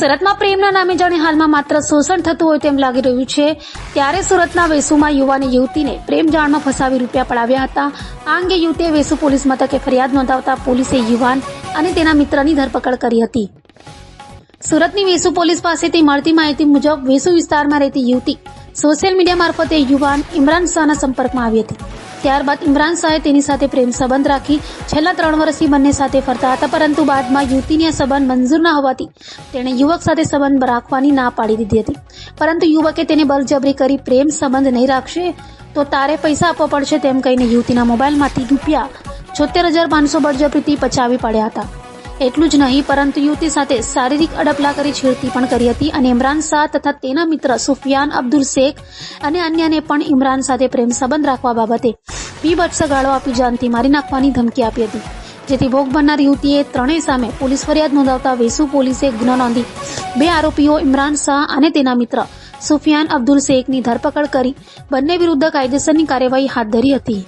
સુરતમાં પ્રેમના નામે જાણે હાલમાં માત્ર શોષણ થતું હોય તેમ લાગી રહ્યું છે, ત્યારે સુરતના વેસુમાં યુવાને યુવતીને પ્રેમ જાળમાં ફસાવી રૂપિયા પડાવ્યા હતા. આ અંગે યુવતીએ વેસુ પોલીસ મથકે ફરિયાદ નોંધાવતા પોલીસે યુવાન અને તેના મિત્રની ધરપકડ કરી હતી. સુરતની વેસુ પોલીસ પાસેથી મળતી માહિતી મુજબ વેસુ વિસ્તારમાં રહેતી યુવતી સોશિયલ મીડિયા મારફતે યુવાન ઇમરાન શાહના સંપર્કમાં આવી હતી. ત્યારબાદ ઇમરાન શાહે તેની સાથે પ્રેમ સંબંધ રાખી છેલ્લા 3 વર્ષથી બંને સાથે ફરતા હતા, પરંતુ બાદમાં યુવતીને આ સંબંધ મંજૂર ન હોવાથી તેણે યુવક સાથે સંબંધ રાખવાની ના પાડી દીધી હતી. પરંતુ યુવકે તેને બળજબરી કરી પ્રેમ સંબંધ નહીં રાખશે તો તારે પૈસા આપવા પડશે તેમ કહીને યુવતીના મોબાઈલમાંથી રૂપિયા 76,500 બળજબરીથી પચાવી પાડ્યા હતા. એટલું જ નહીં, પરંતુ યુવતી સાથે શારીરિક અડપલા કરી છેડતી પણ કરી હતી અને ઇમરાન શાહ તથા તેના મિત્ર સુફિયાન અબ્દુલ શેખ અને અન્યને પણ ઇમરાન સાથે પ્રેમ સંબંધ રાખવા બાબતે બીભત્સ ગાળો આપી જાનથી મારી નાખવાની ધમકી આપી હતી. જેથી ભોગ બનનાર યુવતીએ ત્રણેય સામે પોલીસ ફરિયાદ નોંધાવતા વેસુ પોલીસે ગુનો નોંધી 2 આરોપીઓ ઇમરાન શાહ અને તેના મિત્ર સુફિયાન અબ્દુલ શેખની ધરપકડ કરી બંને વિરુદ્ધ કાયદેસરની કાર્યવાહી હાથ ધરી હતી.